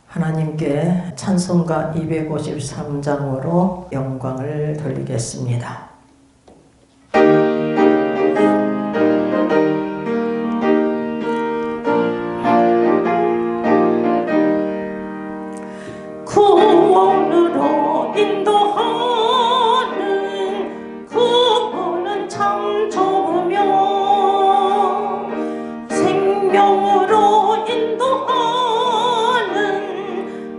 하나님께 찬송가 253장으로 영광을 돌리겠습니다. 구원으로 인도하는 그분은 참 좋으며 생명으로 인도하는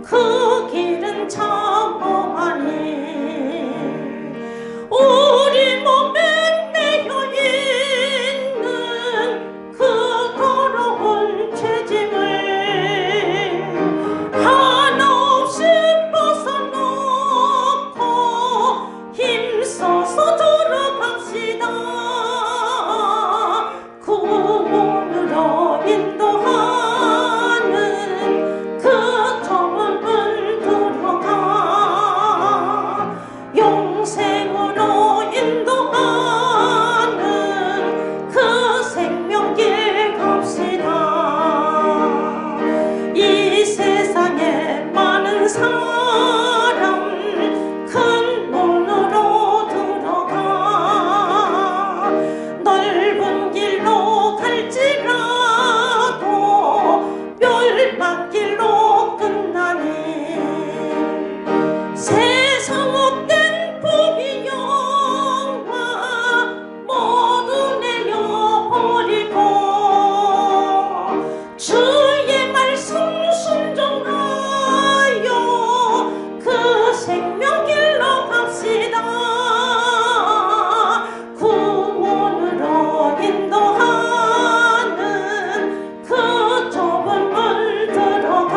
그 길은 참 험하니 우리 몸에 매여 있는 그 더러운 죄짐을 한없이 벗어놓고 힘써서 들어갑시다. 구원으로 인도하는 그 좁은 문 들어가 영생으로 인도하는 그 생명길 갑시다. 이 세상에 많은 사람 큰 문으로 들어가 넓은 길로 갈지라도 멸망길로 끝나니 세상 헛된 포기 영화 모두 내려버리고 주의 말씀 순종하여 그 생명길로 갑시다. 구원으로 인도하는 그 좁은 문 들어가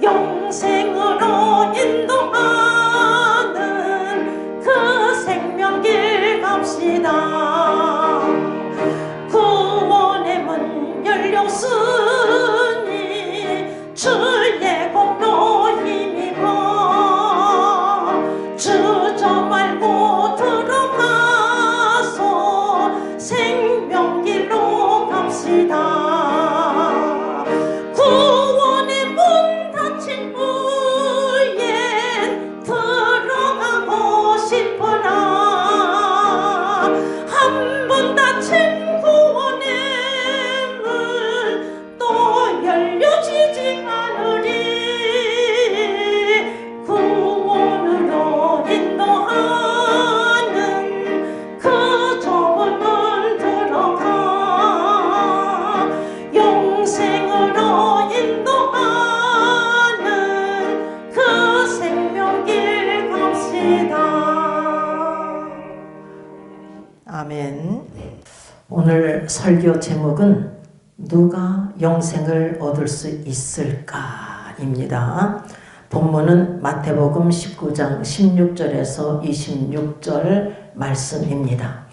영생으로 인도하는 그 생명길 갑시다. 구원의 문 열렸으니 주의 공로 힘입어 주저 말고 들어가서 생명길로 갑시다. 구원의 문 닫힌 후엔 들어가고 싶으나 한 번 닫힌 구원의 문 또 열려지지 않으리. 구원으로 인도하는 그 좁은 문 들어가 영생으로 인도하는 그 생명길 갑시다. 아멘. 오늘 설교 제목은 누가 영생을 얻을 수 있을까입니다. 본문은 마태복음 19장 16절에서 26절 말씀입니다.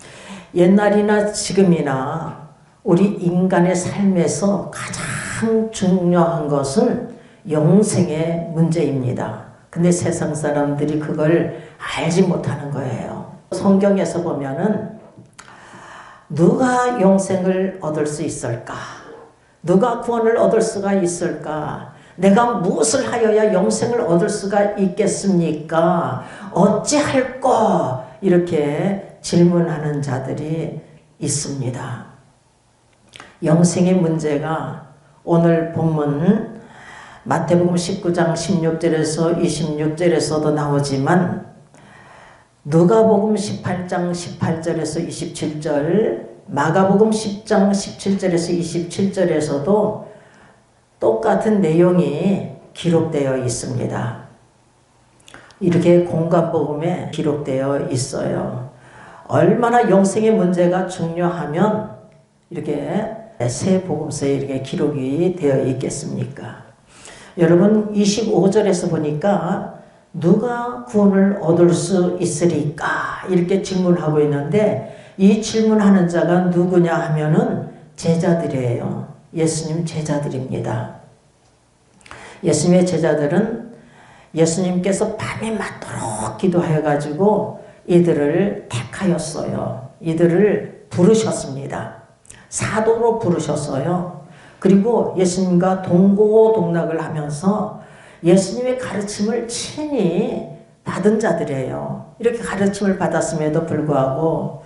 옛날이나 지금이나 우리 인간의 삶에서 가장 중요한 것은 영생의 문제입니다. 근데 세상 사람들이 그걸 알지 못하는 거예요. 성경에서 보면은 누가 영생을 얻을 수 있을까? 누가 구원을 얻을 수가 있을까? 내가 무엇을 하여야 영생을 얻을 수가 있겠습니까? 어찌할꼬? 이렇게 질문하는 자들이 있습니다. 영생의 문제가 오늘 본문 마태복음 19장 16절에서 26절에서도 나오지만 누가복음 18장 18절에서 27절, 마가복음 10장 17절에서 27절에서도 똑같은 내용이 기록되어 있습니다. 이렇게 공관복음에 기록되어 있어요. 얼마나 영생의 문제가 중요하면 이렇게 세 복음서에 이렇게 기록이 되어 있겠습니까? 여러분 25절에서 보니까 누가 구원을 얻을 수 있으리까? 이렇게 질문하고 있는데 이 질문하는 자가 누구냐 하면은 제자들이에요. 예수님 제자들입니다. 예수님의 제자들은 예수님께서 밤에 맞도록 기도해가지고 이들을 택하였어요. 이들을 부르셨습니다. 사도로 부르셨어요. 그리고 예수님과 동고동락을 하면서 예수님의 가르침을 친히 받은 자들이에요. 이렇게 가르침을 받았음에도 불구하고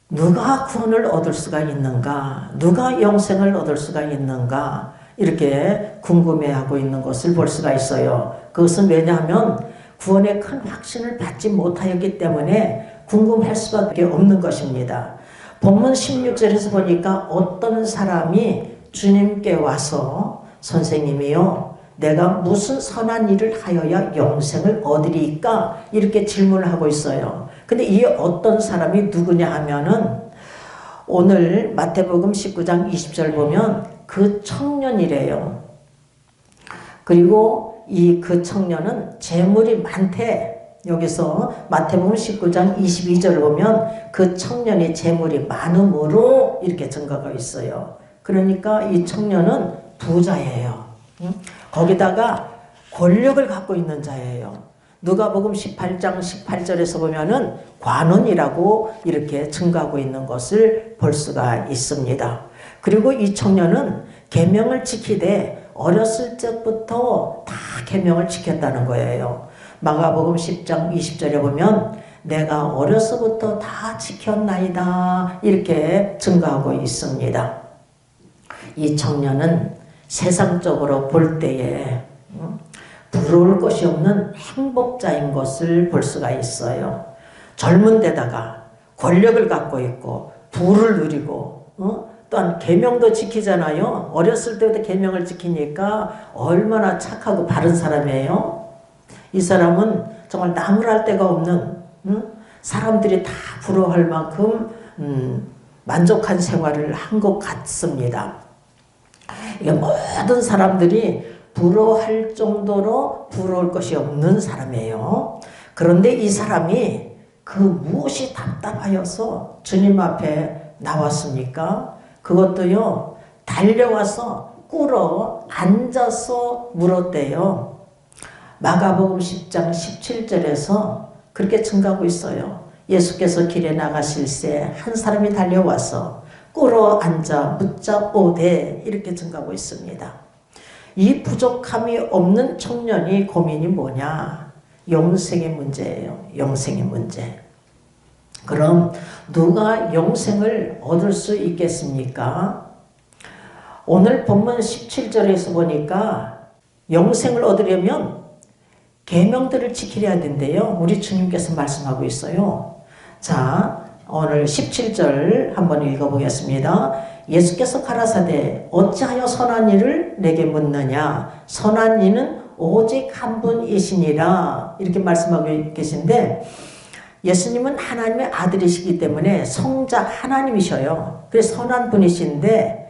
누가 구원을 얻을 수가 있는가? 누가 영생을 얻을 수가 있는가? 이렇게 궁금해하고 있는 것을 볼 수가 있어요. 그것은 왜냐하면 구원의 큰 확신을 받지 못하였기 때문에 궁금할 수밖에 없는 것입니다. 본문 16절에서 보니까 어떤 사람이 주님께 와서 선생님이요, 내가 무슨 선한 일을 하여야 영생을 얻으리까? 이렇게 질문을 하고 있어요. 근데 이 어떤 사람이 누구냐 하면은 오늘 마태복음 19장 20절 보면 그 청년이래요. 그리고 그 청년은 재물이 많대. 여기서 마태복음 19장 22절을 보면 그 청년이 재물이 많음으로 이렇게 증거가 있어요. 그러니까 이 청년은 부자예요. 거기다가 권력을 갖고 있는 자예요. 누가복음 18장 18절에서 보면은 관원이라고 이렇게 증거하고 있는 것을 볼 수가 있습니다. 그리고 이 청년은 계명을 지키되 어렸을 적부터 다 계명을 지켰다는 거예요. 마가복음 10장 20절에 보면 내가 어려서부터 다 지켰나이다 이렇게 증거하고 있습니다. 이 청년은 세상적으로 볼 때에 부러울 것이 없는 행복자인 것을 볼 수가 있어요. 젊은 데다가 권력을 갖고 있고 부를 누리고 또한 계명도 지키잖아요. 어렸을 때부터 계명을 지키니까 얼마나 착하고 바른 사람이에요. 이 사람은 정말 나무랄 데가 없는 사람들이 다 부러워할 만큼 만족한 생활을 한 것 같습니다. 모든 사람들이 부러워할 정도로 부러울 것이 없는 사람이에요. 그런데 이 사람이 그 무엇이 답답하여서 주님 앞에 나왔습니까? 그것도요, 달려와서 꿇어 앉아서 물었대요. 마가복음 10장 17절에서 그렇게 증가하고 있어요. 예수께서 길에 나가실새 한 사람이 달려와서 꿇어 앉아 묻자오되 이렇게 증가하고 있습니다. 이 부족함이 없는 청년이 고민이 뭐냐? 영생의 문제예요. 영생의 문제. 그럼 누가 영생을 얻을 수 있겠습니까? 오늘 본문 17절에서 보니까 영생을 얻으려면 계명들을 지키려야 된대요. 우리 주님께서 말씀하고 있어요. 자, 오늘 17절 한번 읽어보겠습니다. 예수께서 가라사대 어찌하여 선한 일을 내게 묻느냐? 선한 이는 오직 한 분이시니라 이렇게 말씀하고 계신데 예수님은 하나님의 아들이시기 때문에 성자 하나님이셔요. 그래서 선한 분이신데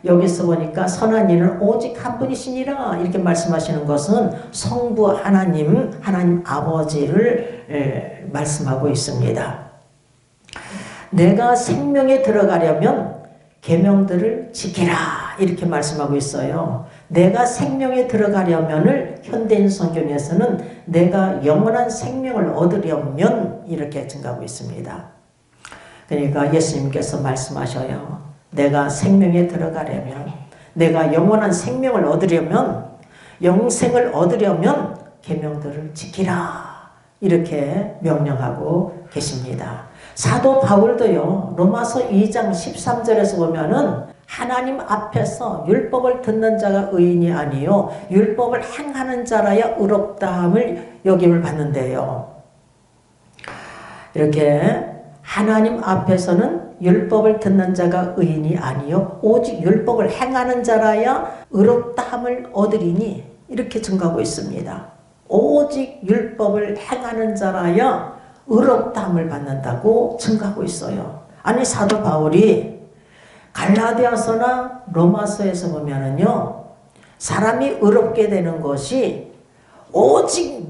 여기서 보니까 선한 이는 오직 한 분이시니라 이렇게 말씀하시는 것은 성부 하나님 아버지를 말씀하고 있습니다. 내가 생명에 들어가려면 계명들을 지키라 이렇게 말씀하고 있어요. 내가 생명에 들어가려면을 현대인 성경에서는 내가 영원한 생명을 얻으려면 이렇게 증가하고 있습니다. 그러니까 예수님께서 말씀하셔요. 내가 생명에 들어가려면, 내가 영원한 생명을 얻으려면, 영생을 얻으려면 계명들을 지키라 이렇게 명령하고 계십니다. 사도 바울도요, 로마서 2장 13절에서 보면은 하나님 앞에서 율법을 듣는 자가 의인이 아니요 율법을 행하는 자라야 의롭다함을 여김을 받는데요. 이렇게 하나님 앞에서는 율법을 듣는 자가 의인이 아니요 오직 율법을 행하는 자라야 의롭다함을 얻으리니 이렇게 증거하고 있습니다. 오직 율법을 행하는 자라야 의롭다함을 받는다고 증거하고 있어요. 아니 사도 바울이 갈라디아서나 로마서에서 보면은요, 사람이 의롭게 되는 것이 오직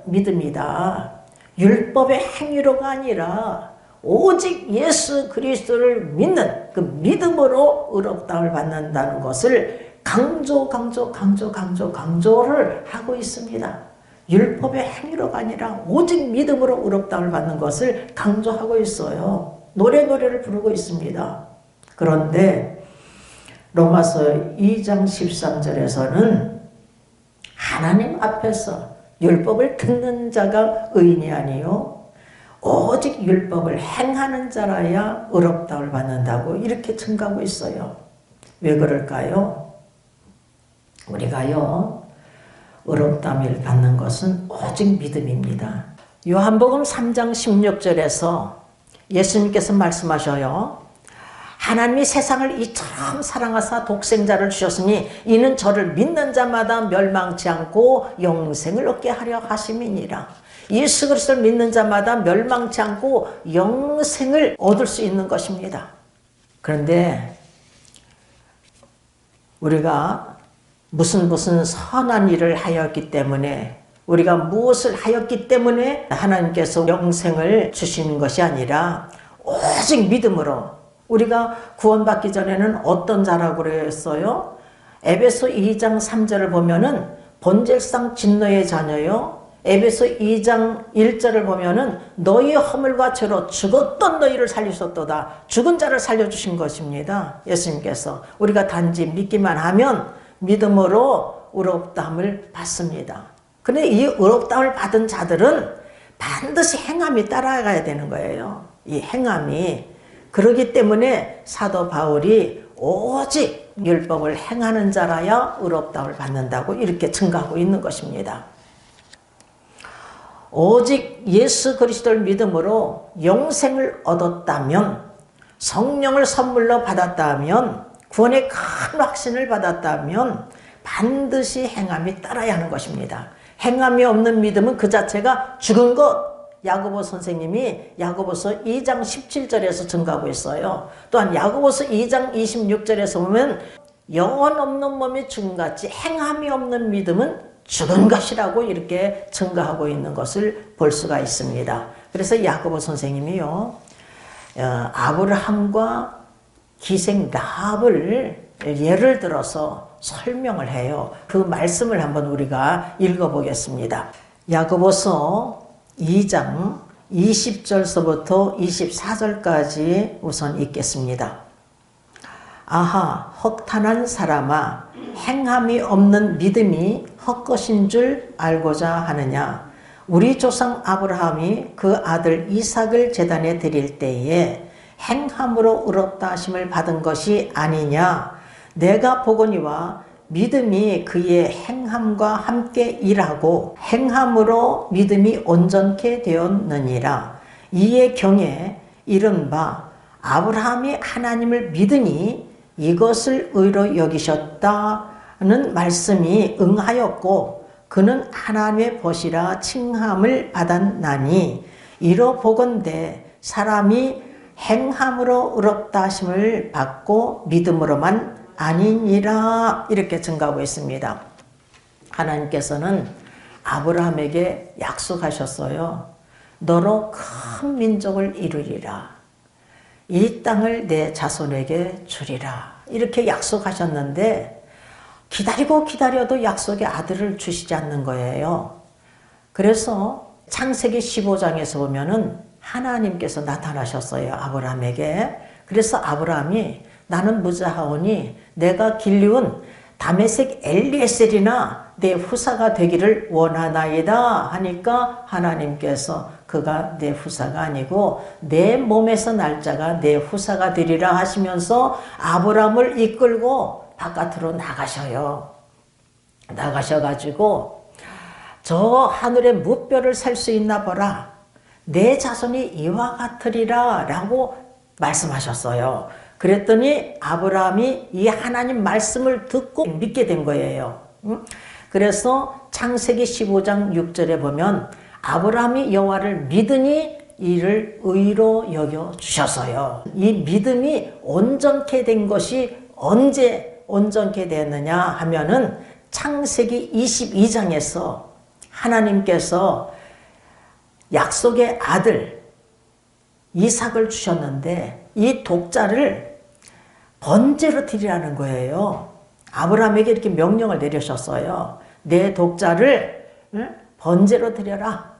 믿음이다. 율법의 행위로가 아니라 오직 예수 그리스도를 믿는 그 믿음으로 의롭다함을 받는다는 것을 강조를 하고 있습니다. 율법의 행위로가 아니라 오직 믿음으로 의롭다함을 받는 것을 강조하고 있어요. 노래를 부르고 있습니다. 그런데 로마서 2장 13절에서는 하나님 앞에서 율법을 듣는 자가 의인이 아니요 오직 율법을 행하는 자라야 의롭다를 받는다고 이렇게 증가하고 있어요. 왜 그럴까요? 우리가요 의롭다를 받는 것은 오직 믿음입니다. 요한복음 3장 16절에서 예수님께서 말씀하셔요. 하나님이 세상을 이처럼 사랑하사 독생자를 주셨으니 이는 저를 믿는 자마다 멸망치 않고 영생을 얻게 하려 하심이니라. 예수 그리스도를 믿는 자마다 멸망치 않고 영생을 얻을 수 있는 것입니다. 그런데 우리가 무슨 선한 일을 하였기 때문에 우리가 무엇을 하였기 때문에 하나님께서 영생을 주시는 것이 아니라 오직 믿음으로 우리가 구원받기 전에는 어떤 자라고 그랬어요? 에베소 2장 3절을 보면은 본질상 진노의 자녀요. 에베소 2장 1절을 보면은 너희 허물과 죄로 죽었던 너희를 살리셨도다. 죽은 자를 살려주신 것입니다. 예수님께서 우리가 단지 믿기만 하면 믿음으로 의롭다함을 받습니다. 그런데 이 의롭다함을 받은 자들은 반드시 행함이 따라가야 되는 거예요. 이 행함이. 그렇기 때문에 사도 바울이 오직 율법을 행하는 자라야 의롭다함을 받는다고 이렇게 증가하고 있는 것입니다. 오직 예수 그리스도를 믿음으로 영생을 얻었다면, 성령을 선물로 받았다면, 구원의 큰 확신을 받았다면 반드시 행함이 따라야 하는 것입니다. 행함이 없는 믿음은 그 자체가 죽은 것. 야고보 선생님이 야고보서 2장 17절에서 증가하고 있어요. 또한 야고보서 2장 26절에서 보면 영혼 없는 몸이 죽음같이 행함이 없는 믿음은 죽은 것이라고 이렇게 증가하고 있는 것을 볼 수가 있습니다. 그래서 야고보 선생님이요 아브라함과 기생 라합을 예를 들어서 설명을 해요. 그 말씀을 한번 우리가 읽어보겠습니다. 야고보서 2장 20절서부터 24절까지 우선 읽겠습니다. 아하 허탄한 사람아 행함이 없는 믿음이 헛것인 줄 알고자 하느냐. 우리 조상 아브라함이 그 아들 이삭을 제단에 드릴 때에 행함으로 의롭다 하심을 받은 것이 아니냐. 내가 보거니와 믿음이 그의 행함과 함께 일하고 행함으로 믿음이 온전케 되었느니라. 이에 경에 이른바 아브라함이 하나님을 믿으니 이것을 의로 여기셨다는 말씀이 응하였고 그는 하나님의 벗이라 칭함을 받았나니 이로 보건대 사람이 행함으로 의롭다 하심을 받고 믿음으로만 아니니라 이렇게 증가하고 있습니다. 하나님께서는 아브라함에게 약속하셨어요. 너로 큰 민족을 이루리라. 이 땅을 내 자손에게 주리라. 이렇게 약속하셨는데 기다리고 기다려도 약속의 아들을 주시지 않는 거예요. 그래서 창세기 15장에서 보면은 하나님께서 나타나셨어요. 아브라함에게. 그래서 아브라함이 나는 무자하오니 내가 길리운 다메섹 엘리에셀이나 내 후사가 되기를 원하나이다 하니까 하나님께서 그가 내 후사가 아니고 내 몸에서 날 자가 내 후사가 되리라 하시면서 아브라함을 이끌고 바깥으로 나가셔요. 나가셔가지고 저 하늘의 무뼈를 살 수 있나 보라. 내 자손이 이와 같으리라 라고 말씀하셨어요. 그랬더니 아브라함이 이 하나님 말씀을 듣고 믿게 된 거예요. 그래서 창세기 15장 6절에 보면 아브라함이 여호와를 믿으니 이를 의로 여겨 주셔서요. 이 믿음이 온전케 된 것이 언제 온전케 됐느냐 하면은 창세기 22장에서 하나님께서 약속의 아들 이삭을 주셨는데 이 독자를 번제로 드리라는 거예요. 아브라함에게 이렇게 명령을 내리셨어요. 내 독자를 번제로 드려라.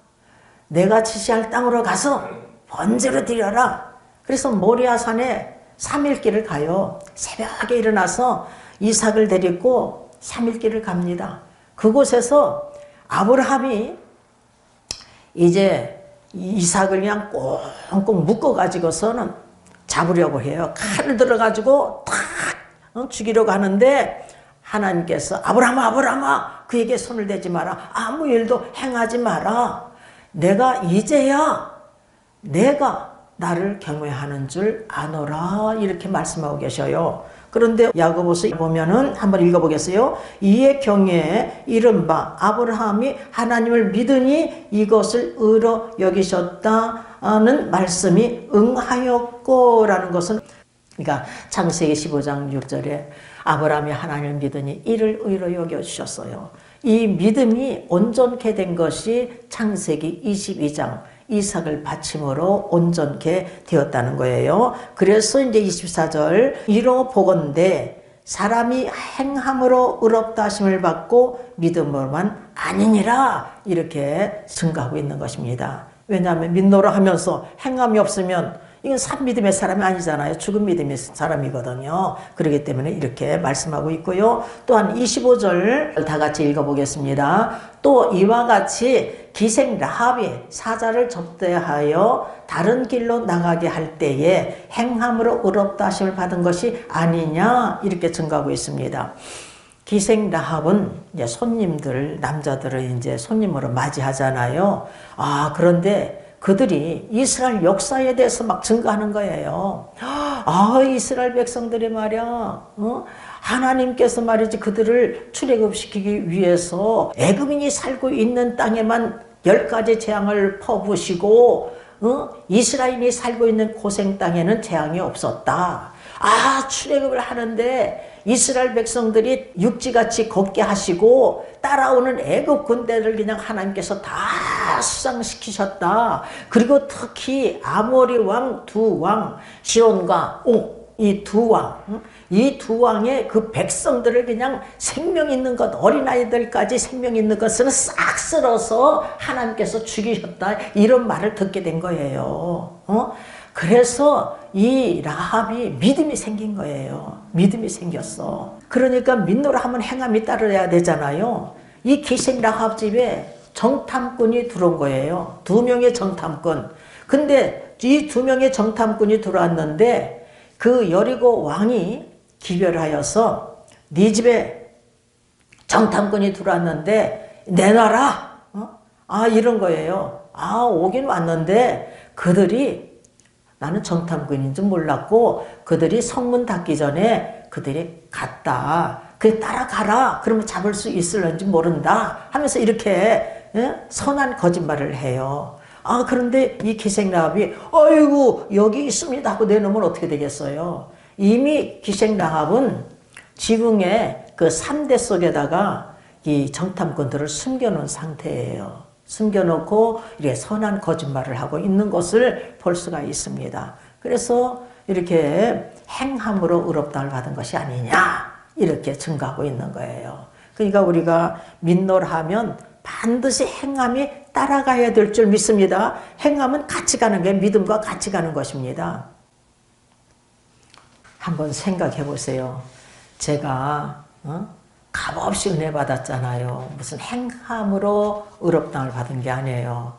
내가 지시할 땅으로 가서 번제로 드려라. 그래서 모리아산에 3일길을 가요. 새벽에 일어나서 이삭을 데리고 3일길을 갑니다. 그곳에서 아브라함이 이제 이삭을 그냥 꽁꽁 묶어가지고서는 잡으려고 해요. 칼을 들어가지고 탁 죽이려고 하는데 하나님께서 아브라함아 그에게 손을 대지 마라. 아무 일도 행하지 마라. 내가 이제야 내가 나를 경외하는 줄 아노라 이렇게 말씀하고 계셔요. 그런데 야고보서 보면은 한번 읽어보겠어요. 이에 경외에 이른바 아브라함이 하나님을 믿으니 이것을 의로 여기셨다는 말씀이 응하였고라는 것은, 그러니까 창세기 15장 6절에 아브라함이 하나님을 믿으니 이를 의로 여겨주셨어요. 이 믿음이 온전케 된 것이 창세기 22장 이삭을 바침으로 온전케 되었다는 거예요. 그래서 이제 24절 이로 보건대 사람이 행함으로 의롭다 하심을 받고 믿음으로만 아니니라 이렇게 증거하고 있는 것입니다. 왜냐하면 믿노라 하면서 행함이 없으면 이건 믿음의 사람이 아니잖아요. 죽은 믿음의 사람이거든요. 그렇기 때문에 이렇게 말씀하고 있고요. 또한 25절 다 같이 읽어보겠습니다. 또 이와 같이 기생 라합이 사자를 접대하여 다른 길로 나가게 할 때에 행함으로 의롭다 하심을 받은 것이 아니냐 이렇게 증거하고 있습니다. 기생 라합은 이제 손님들, 남자들을 이제 손님으로 맞이하잖아요. 그런데 그들이 이스라엘 역사에 대해서 막 증거하는 거예요. 이스라엘 백성들이 말이야, 하나님께서 말이지 그들을 출애굽시키기 위해서 애굽인이 살고 있는 땅에만 10가지 재앙을 퍼부으시고 이스라엘이 살고 있는 고생 땅에는 재앙이 없었다. 출애굽을 하는데 이스라엘 백성들이 육지같이 걷게 하시고 따라오는 애굽 군대를 그냥 하나님께서 다 수상시키셨다. 그리고 특히 아모리 왕 두 왕 시온과 옥 이 두 왕, 이 두 왕의 그 백성들을 그냥 생명 있는 것, 어린아이들까지 생명 있는 것은 싹 쓸어서 하나님께서 죽이셨다. 이런 말을 듣게 된 거예요. 그래서 이 라합이 믿음이 생긴 거예요. 믿음이 생겼어. 그러니까 믿노라 하면 행함이 따라야 되잖아요. 이 기생 라합 집에 정탐꾼이 들어온 거예요. 2명의 정탐꾼. 근데 이 2명의 정탐꾼이 들어왔는데 그 여리고 왕이 기별하여서 네 집에 정탐꾼이 들어왔는데 내놔라. 이런 거예요. 오긴 왔는데 그들이 나는 정탐꾼인 줄 몰랐고 그들이 성문 닫기 전에 그들이 갔다. 그래 따라가라. 그러면 잡을 수 있을런지 모른다 하면서 이렇게 선한 거짓말을 해요. 그런데 이 기생라합이 아이고 여기 있습니다 하고 내놓으면 어떻게 되겠어요. 이미 기생라합은 지붕의 그 3대 속에다가 이 정탐꾼들을 숨겨놓은 상태예요. 숨겨놓고 이렇게 선한 거짓말을 하고 있는 것을 볼 수가 있습니다. 그래서 이렇게 행함으로 의롭다를 받은 것이 아니냐 이렇게 증거하고 있는 거예요. 그러니까 우리가 믿노라 하면 반드시 행함이 따라가야 될 줄 믿습니다. 행함은 같이 가는 게 믿음과 같이 가는 것입니다. 한번 생각해 보세요. 제가 값없이 은혜 받았잖아요. 무슨 행함으로 의롭다를 받은 게 아니에요.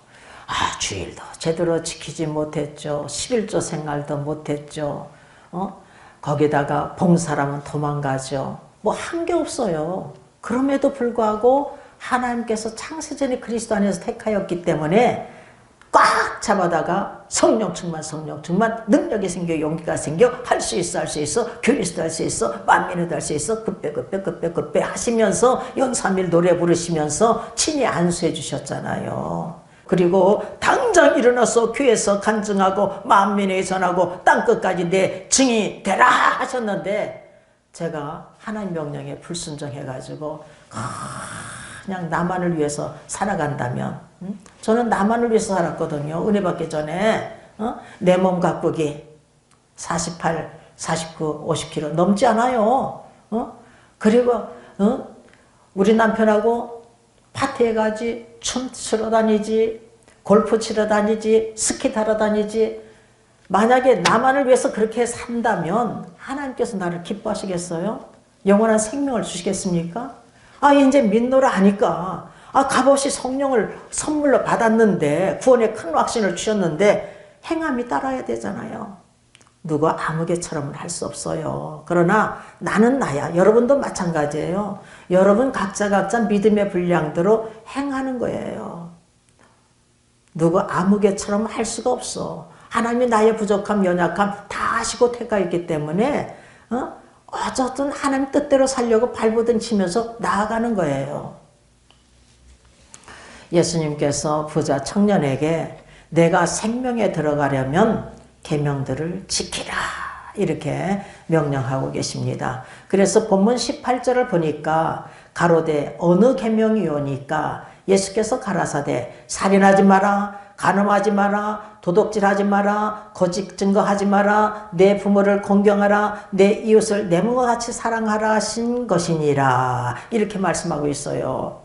주일도 제대로 지키지 못했죠. 11조 생활도 못했죠. 거기다가 봉사라면 도망가죠. 뭐 한 게 없어요. 그럼에도 불구하고 하나님께서 창세전에 그리스도 안에서 택하였기 때문에 꽉 잡아다가 성령 충만 능력이 생겨 용기가 생겨 할 수 있어 교리스도 할 수 있어 만민에도 할 수 있어 급배 하시면서 연삼일 노래 부르시면서 친히 안수해 주셨잖아요. 그리고 당장 일어나서 교회에서 간증하고 만민에 전하고 땅끝까지 내 증이 되라 하셨는데 제가 하나님 명령에 불순종해가지고 그냥 나만을 위해서 살아간다면 저는 나만을 위해서 살았거든요. 은혜 받기 전에 내 몸 가꾸기 48, 49, 50kg 넘지 않아요. 그리고 우리 남편하고 파티에 가지, 춤 추러 다니지, 골프 치러 다니지, 스키 타러 다니지, 만약에 나만을 위해서 그렇게 산다면 하나님께서 나를 기뻐하시겠어요? 영원한 생명을 주시겠습니까? 아, 이제 믿노라 하니까, 아, 값없이 성령을 선물로 받았는데, 구원의 큰 확신을 주셨는데 행함이 따라야 되잖아요. 누가 아무개처럼은 할 수 없어요. 그러나 나는 나야. 여러분도 마찬가지예요. 여러분 각자 믿음의 분량대로 행하는 거예요. 누구 아무개처럼 할 수가 없어. 하나님이 나의 부족함, 연약함 다 아시고 택하였기 때문에 어쨌든 하나님 뜻대로 살려고 발버둥 치면서 나아가는 거예요. 예수님께서 부자 청년에게 내가 생명에 들어가려면 계명들을 지키라 이렇게 명령하고 계십니다. 그래서 본문 18절을 보니까 가로되 어느 계명이오니까 예수께서 가라사대 살인하지 마라, 간음하지 마라, 도둑질하지 마라, 거짓 증거하지 마라, 내 부모를 공경하라, 내 이웃을 내 몸과 같이 사랑하라 하신 것이니라 이렇게 말씀하고 있어요.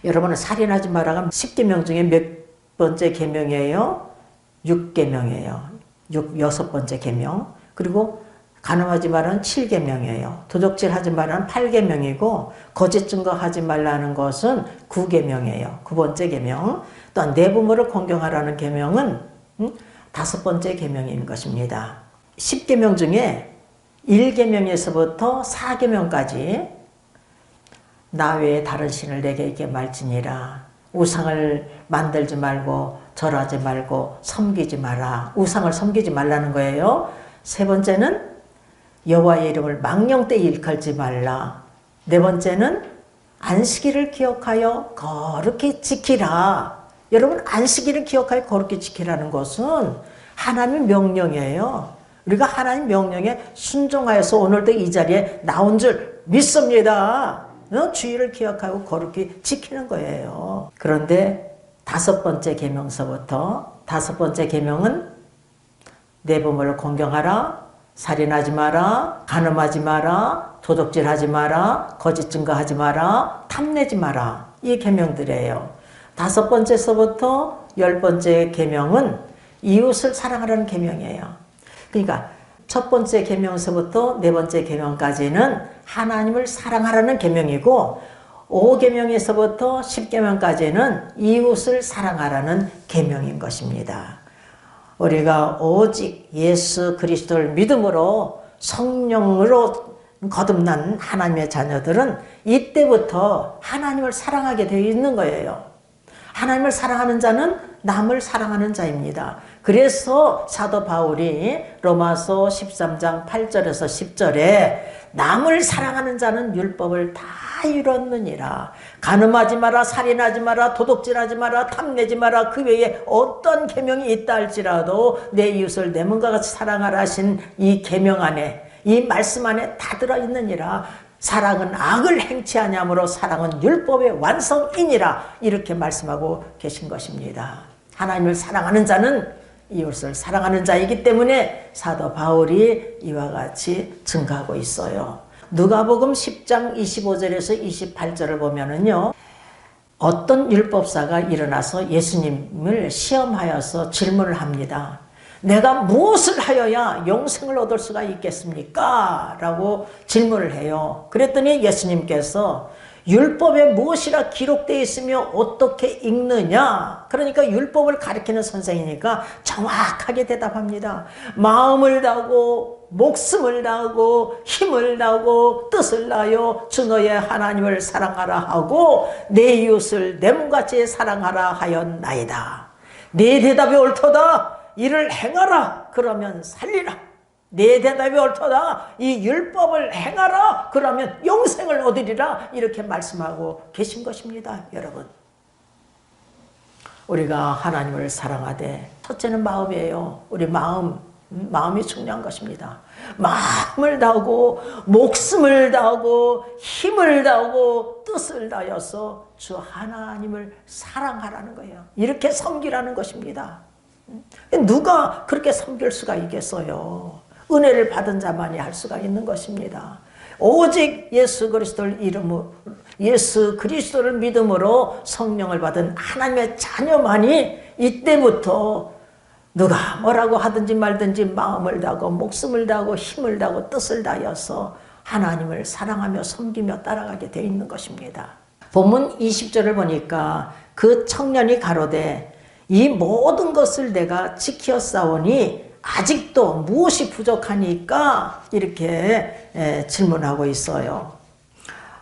여러분은 살인하지 마라가 10계명 중에 몇 번째 계명이에요? 6계명이에요. 6번째 계명. 그리고 간음하지 말라는 7계명이에요. 도둑질하지 말라는 8계명이고 거짓 증거하지 말라는 것은 9계명이에요. 9번째 계명. 또한 내 부모를 공경하라는 계명은 5번째 계명인 것입니다. 10계명 중에 1계명에서부터 4계명까지 나 외에 다른 신을 내게 있게 말지니라. 우상을 만들지 말고 절하지 말고 섬기지 마라. 우상을 섬기지 말라는 거예요. 세 번째는 여호와의 이름을 망령되이 일컬지 말라. 네 번째는 안식일을 기억하여 거룩히 지키라. 여러분 안식일을 기억하여 거룩히 지키라는 것은 하나님의 명령이에요. 우리가 하나님 명령에 순종하여서 오늘도 이 자리에 나온 줄 믿습니다. 주의를 기억하고 거룩히 지키는 거예요. 그런데 5번째 계명서부터 5번째 계명은 내 부모를 공경하라, 살인하지 마라, 간음하지 마라, 도둑질하지 마라, 거짓 증거하지 마라, 탐내지 마라. 이 계명들이에요. 5번째서부터 10번째 계명은 이웃을 사랑하라는 계명이에요. 그러니까 첫 번째 계명서부터 네 번째 계명까지는 하나님을 사랑하라는 계명이고 5계명에서부터 10계명까지는 이웃을 사랑하라는 계명인 것입니다. 우리가 오직 예수 그리스도를 믿음으로 성령으로 거듭난 하나님의 자녀들은 이때부터 하나님을 사랑하게 되어 있는 거예요. 하나님을 사랑하는 자는 남을 사랑하는 자입니다. 그래서 사도 바울이 로마서 13장 8절에서 10절에 남을 사랑하는 자는 율법을 다 이뤘느니라. 간음하지 마라, 살인하지 마라, 도둑질하지 마라, 탐내지 마라. 그 외에 어떤 계명이 있다 할지라도 내 이웃을 내 몸과 같이 사랑하라 하신 이 계명 안에, 이 말씀 안에 다 들어있느니라. 사랑은 악을 행치 아니하므로 사랑은 율법의 완성이니라. 이렇게 말씀하고 계신 것입니다. 하나님을 사랑하는 자는 이웃을 사랑하는 자이기 때문에 사도 바울이 이와 같이 증가하고 있어요. 누가복음 10장 25절에서 28절을 보면은요, 어떤 율법사가 일어나서 예수님을 시험하여서 질문을 합니다. 내가 무엇을 하여야 영생을 얻을 수가 있겠습니까? 라고 질문을 해요. 그랬더니 예수님께서 율법에 무엇이라 기록되어 있으며 어떻게 읽느냐? 그러니까 율법을 가리키는 선생이니까 정확하게 대답합니다. 마음을 다하고 목숨을 다하고 힘을 다하고 뜻을 다하여 주 너의 하나님을 사랑하라 하고 내 이웃을 내 몸같이 사랑하라 하였나이다. 네 대답이 옳도다. 이를 행하라. 그러면 살리라. 내 대답이 옳도다. 이 율법을 행하라. 그러면 영생을 얻으리라. 이렇게 말씀하고 계신 것입니다. 여러분, 우리가 하나님을 사랑하되 첫째는 마음이에요. 우리 마음이 중요한 것입니다. 마음을 다하고 목숨을 다하고 힘을 다하고 뜻을 다하여서 주 하나님을 사랑하라는 거예요. 이렇게 섬기라는 것입니다. 누가 그렇게 섬길 수가 있겠어요? 은혜를 받은 자만이 할 수가 있는 것입니다. 오직 예수 그리스도를 이름으로, 예수 그리스도를 믿음으로 성령을 받은 하나님의 자녀만이 이때부터 누가 뭐라고 하든지 말든지 마음을 다하고 목숨을 다하고 힘을 다하고 뜻을 다하여서 하나님을 사랑하며 섬기며 따라가게 되어 있는 것입니다. 본문 20절을 보니까 그 청년이 가로되 이 모든 것을 내가 지켜 싸우니 아직도 무엇이 부족하니까 이렇게 질문하고 있어요.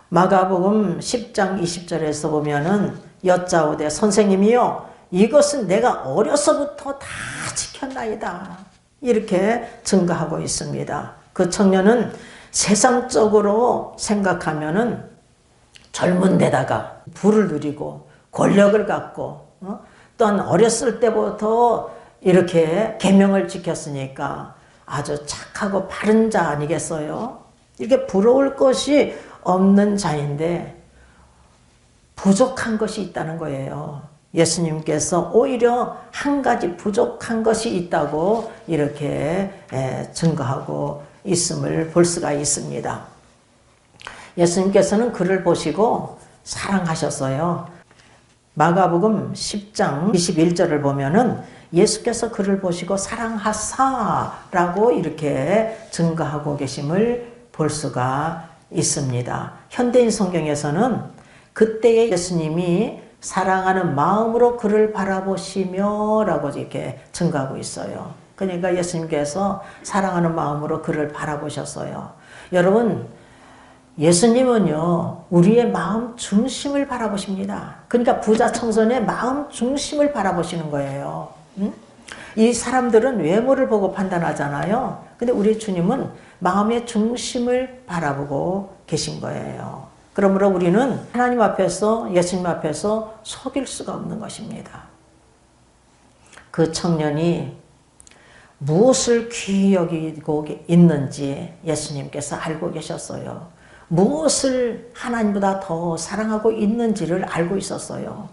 마가복음 10장 20절에서 보면은 여짜오되 선생님이요 이것은 내가 어려서부터 다 지켰나이다 이렇게 증거하고 있습니다. 그 청년은 세상적으로 생각하면은 젊은 데다가 부를 누리고 권력을 갖고 또한 어렸을 때부터 이렇게 계명을 지켰으니까 아주 착하고 바른 자 아니겠어요? 이렇게 부러울 것이 없는 자인데 부족한 것이 있다는 거예요. 예수님께서 오히려 한 가지 부족한 것이 있다고 이렇게 증거하고 있음을 볼 수가 있습니다. 예수님께서는 그를 보시고 사랑하셨어요. 마가복음 10장 21절을 보면은 예수께서 그를 보시고 사랑하사라고 이렇게 증거하고 계심을 볼 수가 있습니다. 현대인 성경에서는 그때의 예수님이 사랑하는 마음으로 그를 바라보시며 라고 이렇게 증거하고 있어요. 그러니까 예수님께서 사랑하는 마음으로 그를 바라보셨어요. 여러분, 예수님은요, 우리의 마음 중심을 바라보십니다. 그러니까 부자 청손의 마음 중심을 바라보시는 거예요. 이 사람들은 외모를 보고 판단하잖아요. 근데 우리 주님은 마음의 중심을 바라보고 계신 거예요. 그러므로 우리는 하나님 앞에서, 예수님 앞에서 속일 수가 없는 것입니다. 그 청년이 무엇을 귀히 여기고 있는지 예수님께서 알고 계셨어요. 무엇을 하나님보다 더 사랑하고 있는지를 알고 있었어요.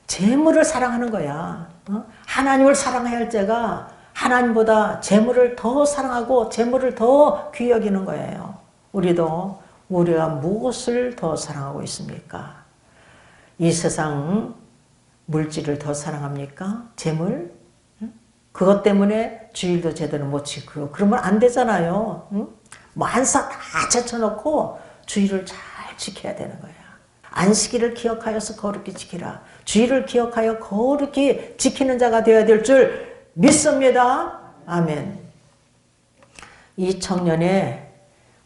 재물을 사랑하는 거야. 하나님을 사랑해야 할 자가 하나님보다 재물을 더 사랑하고 재물을 더 귀히 여기는 거예요. 우리가 무엇을 더 사랑하고 있습니까? 이 세상 물질을 더 사랑합니까? 재물? 그것 때문에 주일도 제대로 못 지키고 그러면 안 되잖아요. 만사 다 제쳐놓고 주일을 잘 지켜야 되는 거야. 안식일을 기억하여서 거룩히 지키라. 주일을 기억하여 거룩히 지키는 자가 되어야 될 줄 믿습니다. 아멘. 이 청년의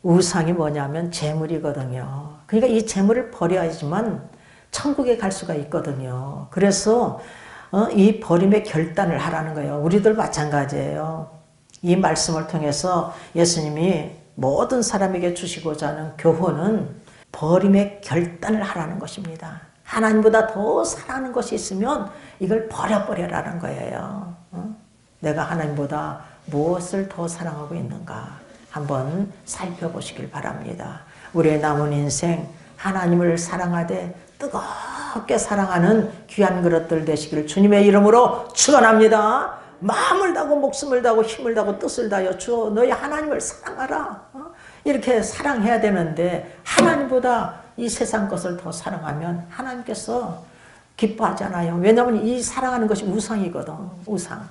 우상이 뭐냐면 재물이거든요. 그러니까 이 재물을 버려야지만 천국에 갈 수가 있거든요. 그래서 이 버림의 결단을 하라는 거예요. 우리들 마찬가지예요. 이 말씀을 통해서 예수님이 모든 사람에게 주시고자 하는 교훈은 버림의 결단을 하라는 것입니다. 하나님보다 더 사랑하는 것이 있으면 이걸 버려버려라는 거예요. 내가 하나님보다 무엇을 더 사랑하고 있는가 한번 살펴보시길 바랍니다. 우리의 남은 인생 하나님을 사랑하되 뜨겁게 사랑하는 귀한 그릇들 되시기를 주님의 이름으로 축원합니다. 마음을 다하고 목숨을 다하고 힘을 다하고 뜻을 다하여 주어 너희 하나님을 사랑하라. 이렇게 사랑해야 되는데 하나님보다 이 세상 것을 더 사랑하면 하나님께서 기뻐하잖아요. 왜냐하면 이 사랑하는 것이 우상이거든. 우상.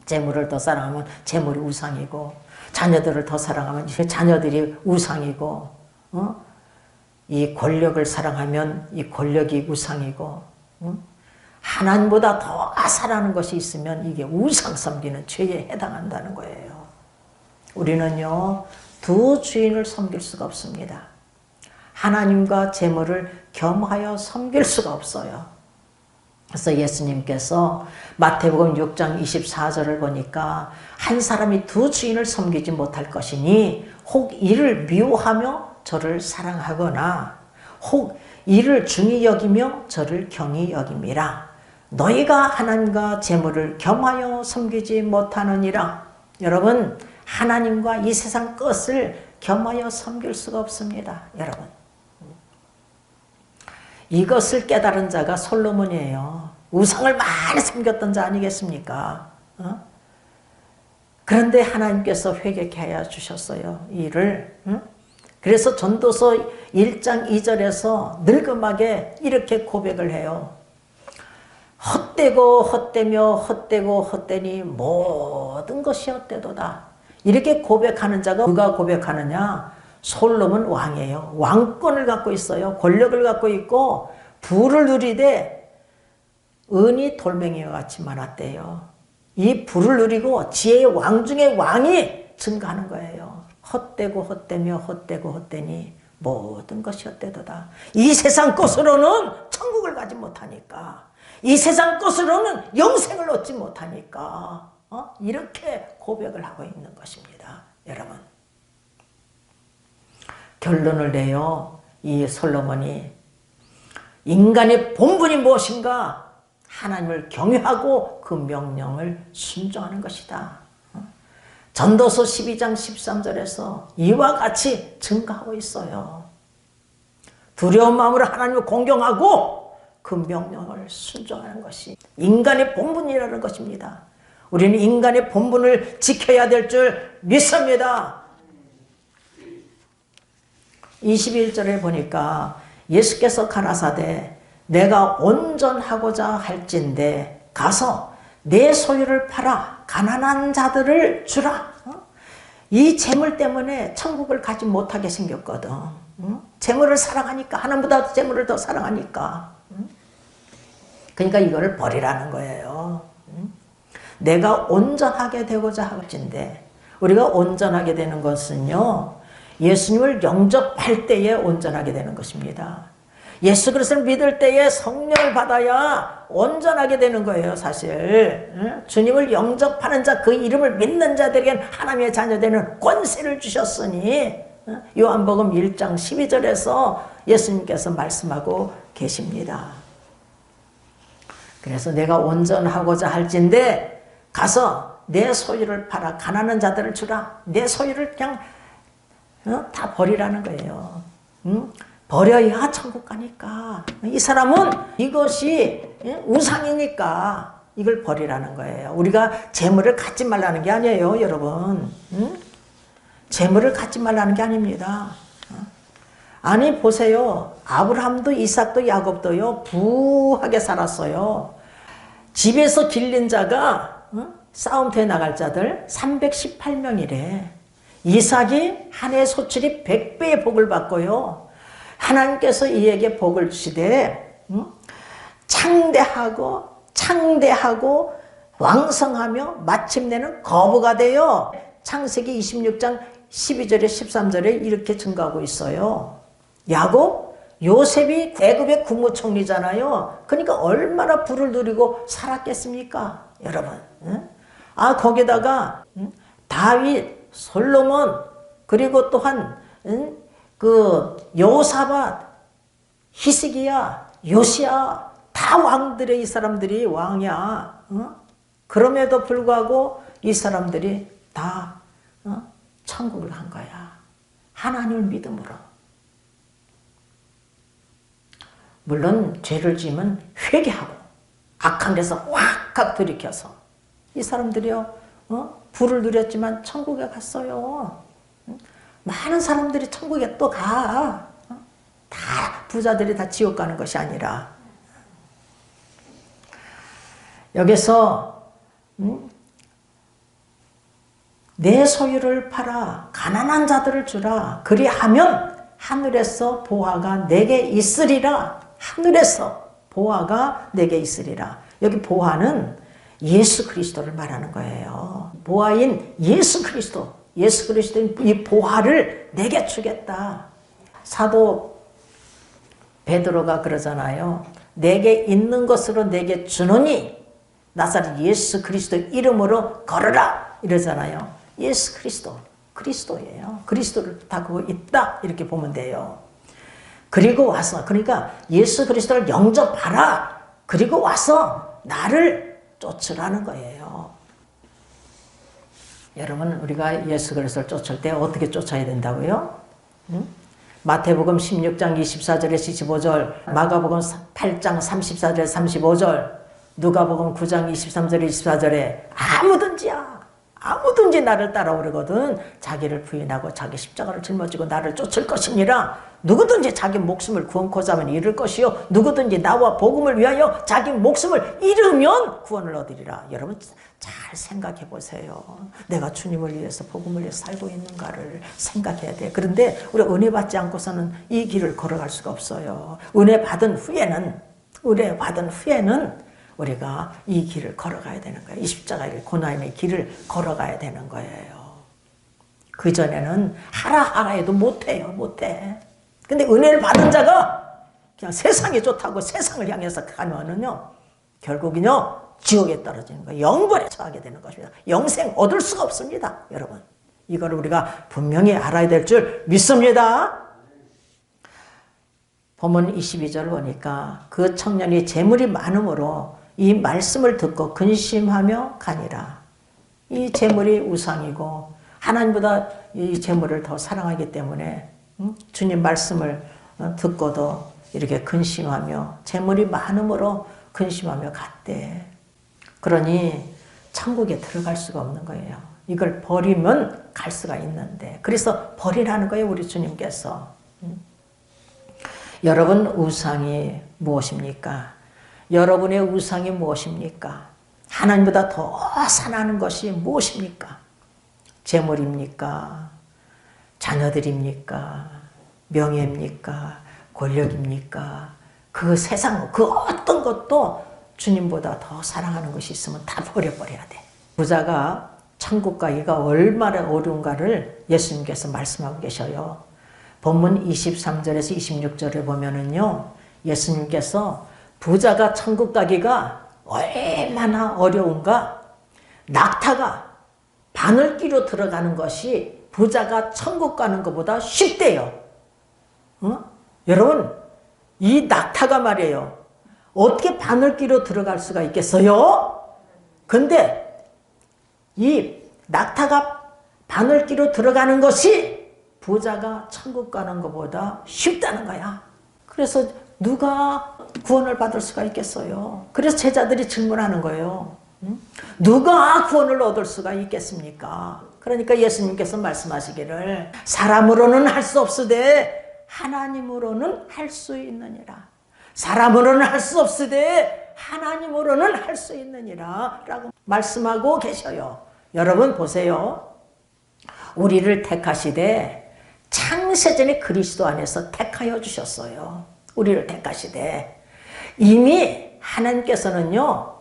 재물을 더 사랑하면 재물이 우상이고 자녀들을 더 사랑하면 자녀들이 우상이고 이 권력을 사랑하면 이 권력이 우상이고 하나님보다 더 아사라는 것이 있으면 이게 우상 섬기는 죄에 해당한다는 거예요. 우리는요 두 주인을 섬길 수가 없습니다. 하나님과 재물을 겸하여 섬길 수가 없어요. 그래서 예수님께서 마태복음 6장 24절을 보니까 한 사람이 두 주인을 섬기지 못할 것이니 혹 이를 미워하며 저를 사랑하거나 혹 이를 중히 여기며 저를 경히 여김이라. 너희가 하나님과 재물을 겸하여 섬기지 못하느니라. 여러분 하나님과 이 세상 것을 겸하여 섬길 수가 없습니다. 여러분 이것을 깨달은 자가 솔로몬이에요. 우상을 많이 섬겼던 자 아니겠습니까? 그런데 하나님께서 회개케 하여 주셨어요. 이를. 그래서 전도서 1장 2절에서 늙음하게 이렇게 고백을 해요. 헛되고 헛되며 헛되고 헛되니 모든 것이 헛되도다. 이렇게 고백하는 자가 누가 고백하느냐? 솔로몬 왕이에요. 왕권을 갖고 있어요. 권력을 갖고 있고 부를 누리되 은이 돌멩이와 같이 많았대요. 이 부를 누리고 지혜의 왕 중에 왕이 증가하는 거예요. 헛되고 헛되며 헛되고 헛되니 모든 것이 헛되도다. 이 세상 것으로는 천국을 가지 못하니까, 이 세상 것으로는 영생을 얻지 못하니까 이렇게 고백을 하고 있는 것입니다. 여러분, 결론을 내요. 이 솔로몬이 인간의 본분이 무엇인가? 하나님을 경외하고 그 명령을 순종하는 것이다. 전도서 12장 13절에서 이와 같이 증가하고 있어요. 두려운 마음으로 하나님을 공경하고 그 명령을 순종하는 것이 인간의 본분이라는 것입니다. 우리는 인간의 본분을 지켜야 될 줄 믿습니다. 21절에 보니까 예수께서 가라사대 내가 온전하고자 할진대 가서 내 소유를 팔아 가난한 자들을 주라. 이 재물 때문에 천국을 가지 못하게 생겼거든. 재물을 사랑하니까, 하나님보다 재물을 더 사랑하니까. 그러니까 이거를 버리라는 거예요. 내가 온전하게 되고자 할진대, 우리가 온전하게 되는 것은요, 예수님을 영접할 때에 온전하게 되는 것입니다. 예수 그리스도를 믿을 때에 성령을 받아야 온전하게 되는 거예요. 사실 주님을 영접하는 자, 그 이름을 믿는 자들에게는 하나님의 자녀되는 권세를 주셨으니 요한복음 1장 12절에서 예수님께서 말씀하고 계십니다. 그래서 내가 온전하고자 할진대 가서 내 소유를 팔아 가난한 자들을 주라. 내 소유를 그냥 다 버리라는 거예요. 버려야 천국 가니까. 이 사람은 이것이 우상이니까 이걸 버리라는 거예요. 우리가 재물을 갖지 말라는 게 아니에요, 여러분. 재물을 갖지 말라는 게 아닙니다. 아니 보세요. 아브라함도 이삭도 야곱도요 부하게 살았어요. 집에서 길린 자가 싸움터에 나갈 자들 318명이래. 이삭이 한 해 소출이 100배의 복을 받고요. 하나님께서 이에게 복을 주시되 창대하고 왕성하며 마침내는 거부가 되어 창세기 26장 12절에 13절에 이렇게 증가하고 있어요. 야곱, 요셉이 애굽의 국무총리잖아요. 그러니까 얼마나 부를 누리고 살았겠습니까, 여러분? 거기다가 다윗, 솔로몬, 그리고 또한 그 여호사밧, 히스기야, 요시야 다 왕들의 이 사람들이 왕이야. 그럼에도 불구하고 이 사람들이 다 천국을 간 거야. 하나님을 믿음으로. 물론 죄를 지으면 회개하고 악한 데서 확 돌이켜서 이 사람들이요 부를 누렸지만 천국에 갔어요. 많은 사람들이 천국에 또 가. 다 부자들이 다 지옥 가는 것이 아니라. 여기서 내 소유를 팔아 가난한 자들을 주라. 그리하면 하늘에서 보화가 내게 있으리라. 하늘에서 보화가 내게 있으리라. 여기 보화는 예수 그리스도를 말하는 거예요. 보화인 예수 그리스도. 예수 그리스도인 이 보화를 내게 주겠다. 사도 베드로가 그러잖아요. 내게 있는 것으로 내게 주노니 나사렛 예수 그리스도 이름으로 걸어라 이러잖아요. 예수 그리스도, 그리스도예요. 그리스도를 다 그거 있다 이렇게 보면 돼요. 그리고 와서, 그러니까 예수 그리스도를 영접하라. 그리고 와서 나를 쫓으라는 거예요. 여러분, 우리가 예수 그리스도를 쫓을 때 어떻게 쫓아야 된다고요? 마태복음 16장 24절에서 25절, 마가복음 8장 34절에서 35절, 누가복음 9장 23절에 24절에 아무든지 나를 따라오려거든 자기를 부인하고 자기 십자가를 짊어지고 나를 쫓을 것이니라. 누구든지 자기 목숨을 구원코자 하면 잃을 것이요 누구든지 나와 복음을 위하여 자기 목숨을 잃으면 구원을 얻으리라. 여러분 잘 생각해 보세요. 내가 주님을 위해서 복음을 위해서 살고 있는가를 생각해야 돼. 그런데 우리가 은혜 받지 않고서는 이 길을 걸어갈 수가 없어요. 은혜 받은 후에는 우리가 이 길을 걸어가야 되는 거예요. 이 십자가의 고난의 길을 걸어가야 되는 거예요. 그전에는 하라 해도 못해요. 못해. 근데 은혜를 받은 자가 그냥 세상이 좋다고 세상을 향해서 가면은요, 결국은요, 지옥에 떨어지는 거예요. 영벌에 처하게 되는 것입니다. 영생 얻을 수가 없습니다. 여러분. 이걸 우리가 분명히 알아야 될 줄 믿습니다. 본문 22절 보니까 그 청년이 재물이 많음으로 이 말씀을 듣고 근심하며 가니라. 이 재물이 우상이고 하나님보다 이 재물을 더 사랑하기 때문에 주님 말씀을 듣고도 이렇게 근심하며 재물이 많음으로 근심하며 갔대. 그러니 천국에 들어갈 수가 없는 거예요. 이걸 버리면 갈 수가 있는데 그래서 버리라는 거예요. 우리 주님께서. 여러분 우상이 무엇입니까? 여러분의 우상이 무엇입니까? 하나님보다 더 사랑하는 것이 무엇입니까? 재물입니까? 자녀들입니까? 명예입니까? 권력입니까? 그 세상 그 어떤 것도 주님보다 더 사랑하는 것이 있으면 다 버려버려야 돼. 부자가 천국 가기가 얼마나 어려운가를 예수님께서 말씀하고 계셔요. 본문 23절에서 26절에 보면은요, 예수님께서 부자가 천국 가기가 얼마나 어려운가, 낙타가 바늘귀로 들어가는 것이 부자가 천국 가는 것보다 쉽대요. 여러분, 이 낙타가 말이에요. 어떻게 바늘귀로 들어갈 수가 있겠어요? 근데 이 낙타가 바늘귀로 들어가는 것이 부자가 천국 가는 것보다 쉽다는 거야. 그래서 누가 구원을 받을 수가 있겠어요? 그래서 제자들이 질문하는 거예요. 누가 구원을 얻을 수가 있겠습니까? 그러니까 예수님께서 말씀하시기를 사람으로는 할 수 없으되 하나님으로는 할 수 있느니라. 사람으로는 할 수 없으되 하나님으로는 할 수 있느니라 라고 말씀하고 계셔요. 여러분 보세요. 우리를 택하시되 창세전에 그리스도 안에서 택하여 주셨어요. 우리를 택하시되 이미 하나님께서는요,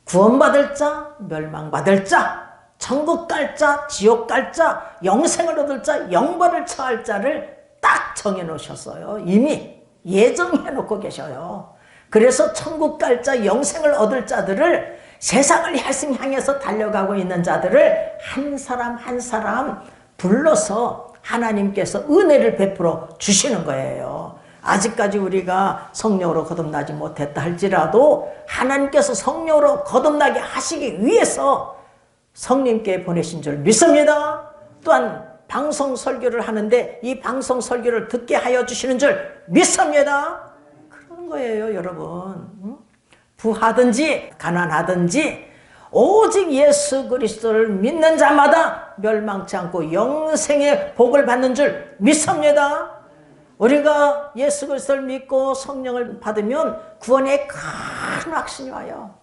구원받을 자, 멸망받을 자, 천국 갈 자, 지옥 갈 자, 영생을 얻을 자, 영벌을 처할 자를 딱 정해 놓으셨어요. 이미 예정해 놓고 계셔요. 그래서 천국 갈 자, 영생을 얻을 자들을, 세상을 향해서 달려가고 있는 자들을 한 사람 한 사람 불러서 하나님께서 은혜를 베풀어 주시는 거예요. 아직까지 우리가 성령으로 거듭나지 못했다 할지라도 하나님께서 성령으로 거듭나게 하시기 위해서 성령께 보내신 줄 믿습니다. 또한 방송 설교를 하는데 이 방송 설교를 듣게 하여 주시는 줄 믿습니다. 그런 거예요, 여러분. 부하든지 가난하든지 오직 예수 그리스도를 믿는 자마다 멸망치 않고 영생의 복을 받는 줄 믿습니다. 우리가 예수 그리스도를 믿고 성령을 받으면 구원의 큰 확신이 와요.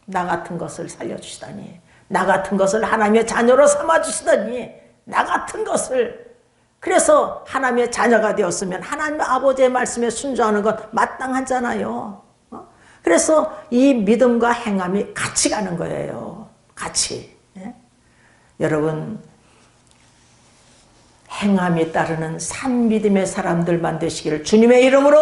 나 같은 것을 살려주시다니, 나 같은 것을 하나님의 자녀로 삼아주시다니, 나 같은 것을. 그래서 하나님의 자녀가 되었으면 하나님 아버지의 말씀에 순종하는 것 마땅하잖아요. 그래서 이 믿음과 행함이 같이 가는 거예요. 같이. 예? 여러분, 행함이 따르는 산 믿음의 사람들만 되시기를 주님의 이름으로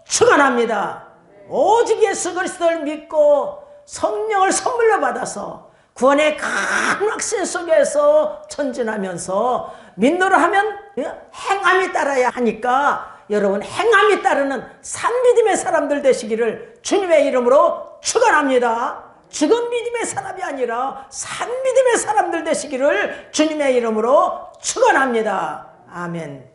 축원합니다. 오직 예수 그리스도를 믿고 성령을 선물로 받아서 구원의 큰 확신 속에서 전진하면서 믿노라 하면 행함이 따라야 하니까 여러분, 행함이 따르는 산 믿음의 사람들 되시기를 주님의 이름으로 축원합니다. 죽은 믿음의 사람이 아니라 산 믿음의 사람들 되시기를 주님의 이름으로 축원합니다. 아멘.